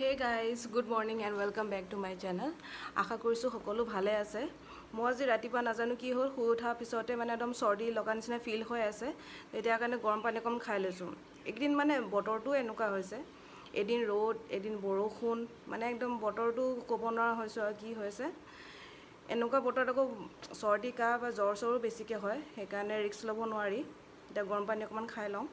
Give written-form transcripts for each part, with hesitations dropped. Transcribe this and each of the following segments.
Hey guys, good morning and welcome back to my channel. আশা কৰিছো সকলো ভালে আছে। মই আজি ৰাতিপুৱা নাজানো কি হ'ল শুই উঠাৰ পিছতে মানে একদম সৰ্দি লগা নিচিনা ফিল হৈ আছে। এতিয়া কাৰণে গৰম পানী কম খাই লৈছো। একদিন মানে বতৰটো এনেকুৱা হৈছে। এদিন ৰ'দ, এদিন বৰষুণ, মানে একদম বতৰটো ক'ব নোৱাৰা হৈছে আৰু কি হৈছে। এনেকুৱা বতৰত আকৌ সৰ্দি কাহ বা জ্বৰ বেছিকৈ হয়। সেইকাৰণে ৰিস্ক ল'ব নোৱাৰি। এতিয়া গৰম পানী অকমান খাই লওঁ।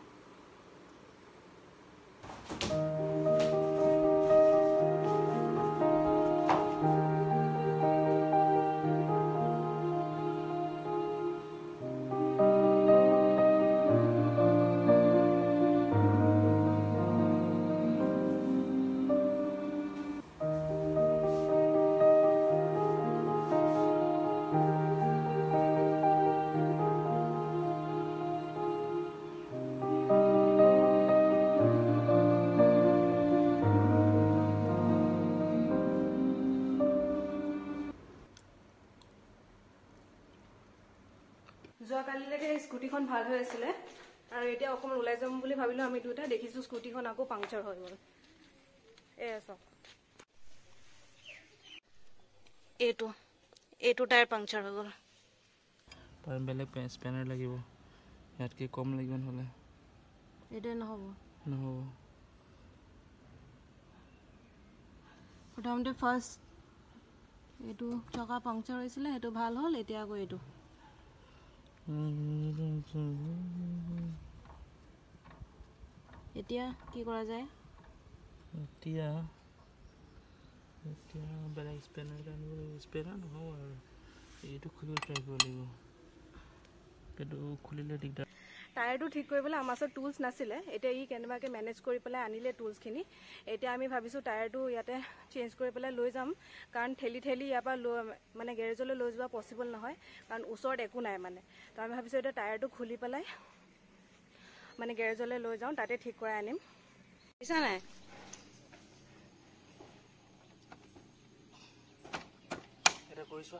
যোৱা কালিলৈকে স্কুটিখন ভাল হৈ আছিল আৰু এতিয়া অকমান ওলাই যাম বুলি ভাবিলো আমি দুটা দেখিছো স্কুটিখন আকৌ পাংচাৰ হৈ গ'ল এইটো টায়াৰ পাংচাৰ হৈ গ'ল তাৰ বেলেগ স্পেনাৰ লাগিব ইয়াতকে কম লাগিব নহলে এইটো নহব প্ৰথমতে ফাৰ্ষ্ট এইটো চকা পাংচাৰ হৈছিল সেইটো ভাল হ'ল এতিয়া আকৌ এইটো এতিয়া কি কৰা যায় এতিয়া বেলেগ স্পেনাৰ আনিব লাগিব স্পেনাৰ নহ'ব আৰু এইটো খুলিব ট্ৰাই কৰিব লাগিব কিন্তু খুলিলে দিগদাৰ টায়াৰটো ঠিক কৰিবলৈ আমাৰ ওচৰত টুলছ নাছিলে এতিয়া ই কেনেবাকৈ মেনেজ কৰি পেলাই আনিলে টুলছখিনি এতিয়া আমি ভাবিছোঁ টায়াৰটো ইয়াতে চেঞ্জ কৰি পেলাই লৈ যাম কাৰণ ঠেলি ইয়াৰ পৰা মানে গেৰেজলৈ লৈ যোৱা পচিবল নহয় কাৰণ ওচৰত একো নাই মানে তো আমি ভাবিছোঁ এতিয়া টায়াৰটো খুলি পেলাই মানে গেৰেজলৈ লৈ যাওঁ তাতে ঠিক কৰাই আনিম বুজিছা নাই এটা কৰিছো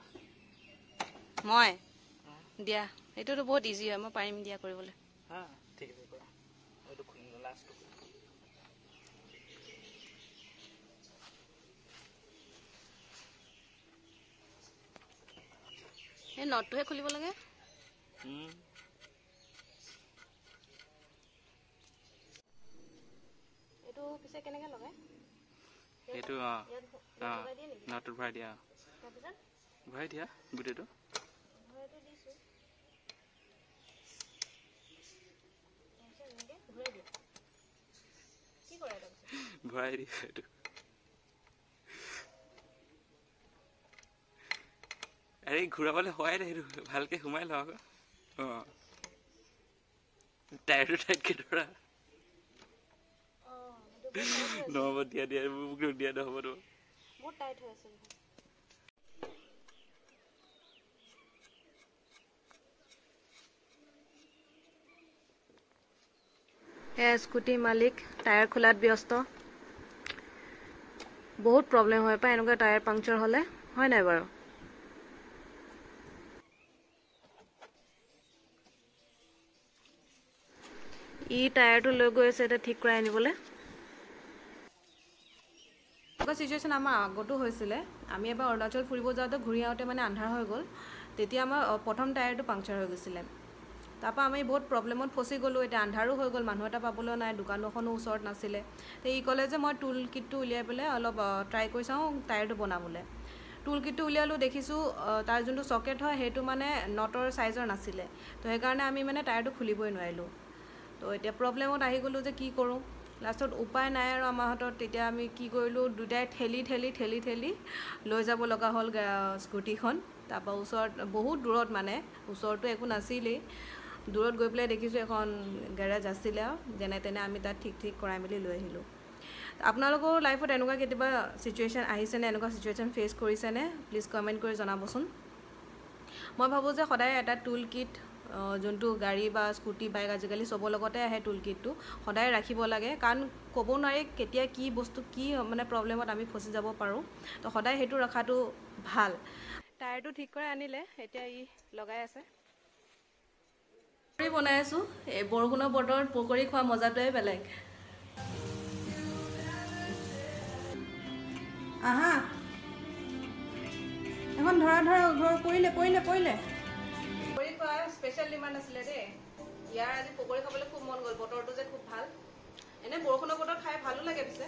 মই দিয়া এইটোতো বহুত ইজি হয় মই পাৰিম দিয়া কৰিবলৈ হা ঠিক আছে কৰা এইটো খুলি লাষ্টটো এই নটটোহে খুলিব লাগে এইটো পিছে কেনেকৈ লগায় এইটো নটটো ভৰাই দিয়া গোটেইটো ভৰাই দিয়া এইটো আৰে ঘূৰাবলৈ হোৱাই নাই সেইটো ভালকে সোমাই লওঁ আকৌ টায়াৰটো টাইটকে ধৰা নহ'ব দিয়া মোক দিয়া নহ'ব তো বহুত টাইট হৈ আছে স্কুটি মালিক টায়াৰ খোলাত ব্যস্ত বহুত প্ৰব্লেম হয় পায় এনেকুৱা টায়াৰ পাংচাৰ হ'লে হয় নাই বাৰু ই টায়াৰটো লৈ গৈ আছে এটা ঠিক কৰাই আনিবলৈ এনেকুৱা চিটুৱেশ্যন আমাৰ আগতো হৈছিলে আমি এবাৰ অৰুণাচল ফুৰিব যাওঁতে ঘূৰি আহোঁতে মানে আন্ধাৰ হৈ গ'ল তেতিয়া আমাৰ প্ৰথম টায়াৰটো পাংচাৰ হৈ গৈছিলে তাৰপৰা আমি বহুত প্ৰব্লেমত ফচি গ'লোঁ এতিয়া আন্ধাৰো হৈ গ'ল মানুহ এটা পাবলৈ নাই দোকান এখনো ওচৰত নাছিলে তো ই ক'লে যে মই টুল কিটটো উলিয়াই পেলাই অলপ ট্ৰাই কৰি চাওঁ টায়াৰটো বনাবলৈ টুল কিটটো উলিয়ালোঁ দেখিছোঁ তাৰ যোনটো চকেট হয় সেইটো মানে নটৰ চাইজৰ নাছিলে তো সেইকাৰণে আমি মানে টায়াৰটো খুলিবই নোৱাৰিলোঁ তো এতিয়া প্ৰব্লেমত আহি গ'লোঁ যে কি কৰোঁ লাষ্টত উপায় নাই আৰু আমাৰ হাতত তেতিয়া আমি কি কৰিলোঁ দুটাই ঠেলি লৈ যাব লগা হ'ল স্কুটিখন তাৰপৰা ওচৰত বহুত দূৰত মানে ওচৰতো একো নাছিলেই দূৰত গৈ পেলাই দেখিছোঁ এখন গেৰেজ আছিলে আৰু যেনে তেনে আমি তাত ঠিক কৰাই মেলি লৈ আহিলোঁ আপোনালোকৰ লাইফত এনেকুৱা কেতিয়াবা চিটুৱেশ্যন আহিছেনে এনেকুৱা চিটুৱেশ্যন ফেচ কৰিছেনে প্লিজ কমেণ্ট কৰি জনাবচোন মই ভাবোঁ যে সদায় এটা টুল কিট যোনটো গাড়ী বা স্কুটি বাইক আজিকালি চবৰ লগতে আহে টুল কিটটো সদায় ৰাখিব লাগে কাৰণ ক'ব নোৱাৰি কেতিয়া কি বস্তু কি মানে প্ৰব্লেমত আমি ফচি যাব পাৰোঁ তো সদায় সেইটো ৰখাটো ভাল টায়াৰটো ঠিক কৰি আনিলে এতিয়া ই লগাই আছে পকৰি বনাই আছোঁ এই বৰষুণৰ বতৰত পকৰি খোৱা মজাটোৱে বেলেগ আহা এখন ধৰা ঘৰ পৰিলে পকৰি খোৱা স্পেচিয়েল ডিমাণ্ড আছিলে দেই ইয়াৰ আজি পকৰি খাবলৈ খুব মন গ'ল বতৰটো যে খুব ভাল এনে বৰষুণৰ বতৰ খাই ভালো লাগে পিছে